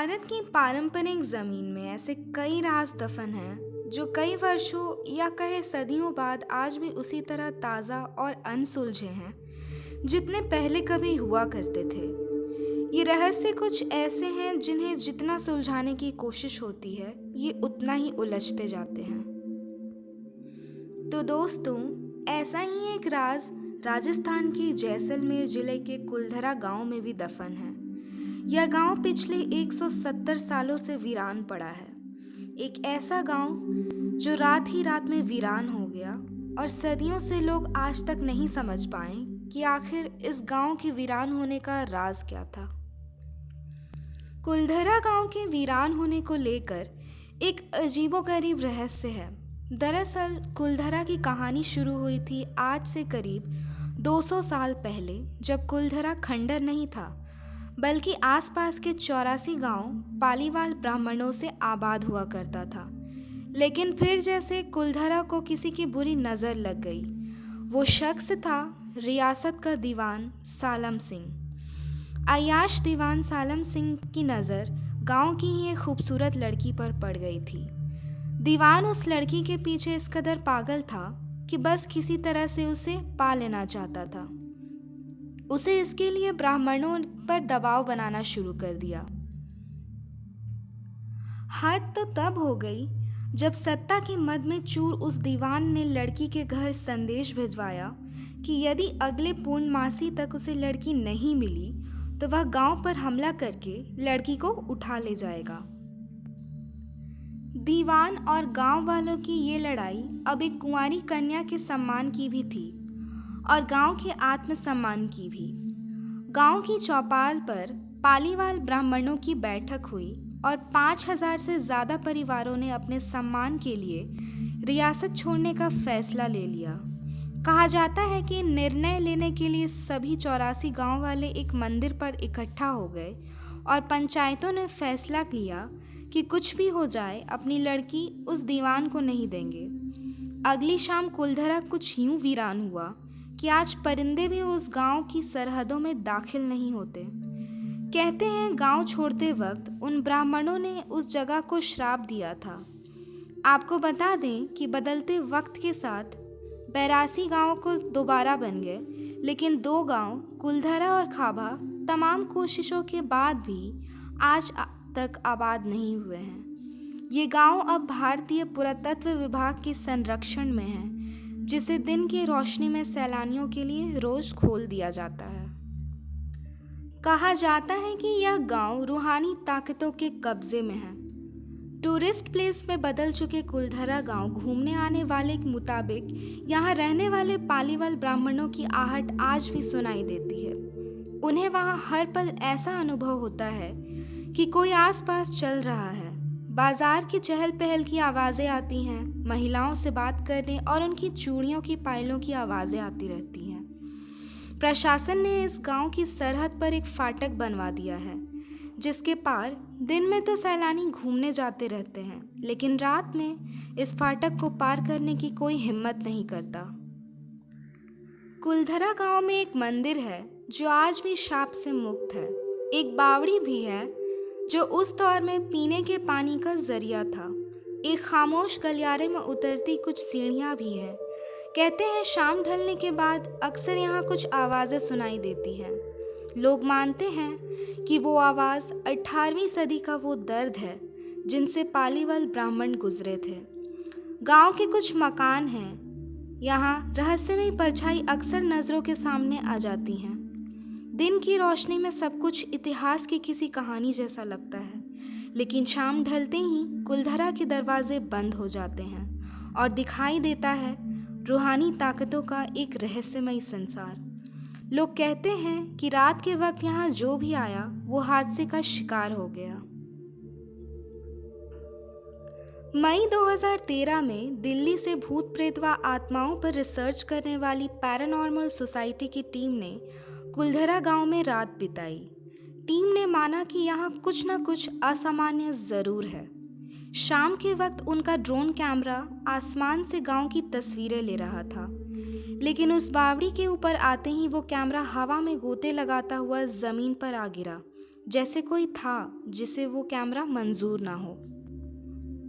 भारत की पारंपरिक जमीन में ऐसे कई राज दफन हैं जो कई वर्षों या कहे सदियों बाद आज भी उसी तरह ताज़ा और अनसुलझे हैं जितने पहले कभी हुआ करते थे। ये रहस्य कुछ ऐसे हैं जिन्हें जितना सुलझाने की कोशिश होती है ये उतना ही उलझते जाते हैं। तो दोस्तों, ऐसा ही एक राज राजस्थान के जैसलमेर जिले के कुलधरा गांव में भी दफन है। यह गांव पिछले 170 सालों से वीरान पड़ा है। एक ऐसा गांव जो रात ही रात में वीरान हो गया और सदियों से लोग आज तक नहीं समझ पाए कि आखिर इस गांव के वीरान होने का राज क्या था। कुलधरा गांव के वीरान होने को लेकर एक अजीबोगरीब रहस्य है। दरअसल कुलधरा की कहानी शुरू हुई थी आज से करीब 200 साल पहले, जब कुलधरा खंडर नहीं था बल्कि आसपास के 84 गांव पालीवाल ब्राह्मणों से आबाद हुआ करता था। लेकिन फिर जैसे कुलधरा को किसी की बुरी नज़र लग गई। वो शख्स था रियासत का दीवान सालम सिंह। अय्याश दीवान सालम सिंह की नज़र गांव की ही एक खूबसूरत लड़की पर पड़ गई थी। दीवान उस लड़की के पीछे इस कदर पागल था कि बस किसी तरह से उसे पा लेना चाहता था। उसे इसके लिए ब्राह्मणों पर दबाव बनाना शुरू कर दिया। हद तो तब हो गई जब सत्ता की मद में चूर उस दीवान ने लड़की के घर संदेश भिजवाया कि यदि अगले पूर्णमासी तक उसे लड़की नहीं मिली तो वह गांव पर हमला करके लड़की को उठा ले जाएगा। दीवान और गांव वालों की ये लड़ाई अब एक कुंवारी कन्या के सम्मान की भी थी और गांव के आत्मसम्मान की भी। गांव की चौपाल पर पालीवाल ब्राह्मणों की बैठक हुई और 5000 से ज़्यादा परिवारों ने अपने सम्मान के लिए रियासत छोड़ने का फैसला ले लिया। कहा जाता है कि निर्णय लेने के लिए सभी 84 गांव वाले एक मंदिर पर इकट्ठा हो गए और पंचायतों ने फैसला लिया कि कुछ भी हो जाए अपनी लड़की उस दीवान को नहीं देंगे। अगली शाम कुलधरा कुछ यूं वीरान हुआ कि आज परिंदे भी उस गांव की सरहदों में दाखिल नहीं होते। कहते हैं गांव छोड़ते वक्त उन ब्राह्मणों ने उस जगह को श्राप दिया था। आपको बता दें कि बदलते वक्त के साथ 82 गांव को दोबारा बन गए, लेकिन 2 गांव कुलधरा और खाबा तमाम कोशिशों के बाद भी आज तक आबाद नहीं हुए हैं। ये गांव अब भारतीय पुरातत्व विभाग के संरक्षण में है, जिसे दिन की रोशनी में सैलानियों के लिए रोज खोल दिया जाता है। कहा जाता है कि यह गांव रूहानी ताकतों के कब्जे में है। टूरिस्ट प्लेस में बदल चुके कुलधरा गांव घूमने आने वाले के मुताबिक यहाँ रहने वाले पालीवाल ब्राह्मणों की आहट आज भी सुनाई देती है। उन्हें वहाँ हर पल ऐसा अनुभव होता है कि कोई आसपास चल रहा है। बाजार की चहल पहल की आवाज़ें आती हैं, महिलाओं से बात करने और उनकी चूड़ियों की पायलों की आवाज़ें आती रहती हैं। प्रशासन ने इस गांव की सरहद पर एक फाटक बनवा दिया है, जिसके पार दिन में तो सैलानी घूमने जाते रहते हैं, लेकिन रात में इस फाटक को पार करने की कोई हिम्मत नहीं करता। कुलधरा गांव में एक मंदिर है जो आज भी शाप से मुक्त है। एक बावड़ी भी है जो उस दौर में पीने के पानी का जरिया था। एक खामोश गलियारे में उतरती कुछ सीढ़ियाँ भी हैं। कहते हैं शाम ढलने के बाद अक्सर यहाँ कुछ आवाज़ें सुनाई देती हैं। लोग मानते हैं कि वो आवाज़ 18वीं सदी का वो दर्द है जिनसे पालीवाल ब्राह्मण गुजरे थे। गांव के कुछ मकान हैं, यहाँ रहस्यमयी परछाई अक्सर नज़रों के सामने आ जाती हैं। दिन की रोशनी में सब कुछ इतिहास की किसी कहानी जैसा लगता है, लेकिन शाम ढलते ही कुलधरा के दरवाजे बंद हो जाते हैं और दिखाई देता है रूहानी ताकतों का एक रहस्यमयी संसार। लोग कहते हैं कि रात के वक्त यहाँ जो भी आया वो हादसे का शिकार हो गया। मई 2013 में दिल्ली से भूत प्रेत व आत्माओं पर रिसर्च करने वाली पैरानॉर्मल सोसाइटी की टीम ने कुलधरा गांव में रात बिताई। टीम ने माना कि यहाँ कुछ न कुछ असामान्य ज़रूर है। शाम के वक्त उनका ड्रोन कैमरा आसमान से गांव की तस्वीरें ले रहा था, लेकिन उस बावड़ी के ऊपर आते ही वो कैमरा हवा में गोते लगाता हुआ ज़मीन पर आ गिरा जैसे कोई था जिसे वो कैमरा मंजूर ना हो।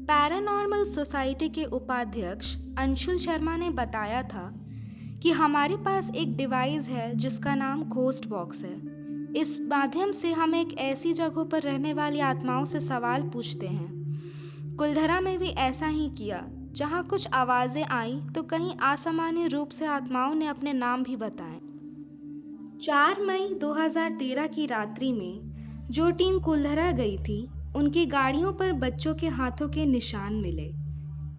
पैरानॉर्मल सोसाइटी के उपाध्यक्ष अंशुल शर्मा ने बताया था कि हमारे पास एक डिवाइस है जिसका नाम घोस्ट बॉक्स है। इस माध्यम से हम एक ऐसी जगहों पर रहने वाली आत्माओं से सवाल पूछते हैं। कुलधरा में भी ऐसा ही किया। जहाँ कुछ आवाज़ें आईं तो कहीं असामान्य रूप से आत्माओं ने अपने नाम भी बताए। 4 मई 2013 की रात्रि में जो टीम कुलधरा गई थी, उनकी गाड़ियों पर बच्चों के हाथों के निशान मिले।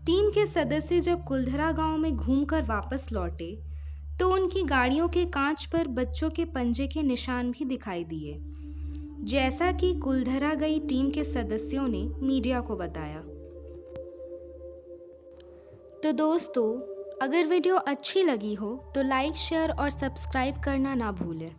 टीम के सदस्य जब कुलधरा गांव में घूमकर वापस लौटे तो उनकी गाड़ियों के कांच पर बच्चों के पंजे के निशान भी दिखाई दिए, जैसा कि कुलधरा गई टीम के सदस्यों ने मीडिया को बताया। तो दोस्तों, अगर वीडियो अच्छी लगी हो तो लाइक, शेयर और सब्सक्राइब करना ना भूलें।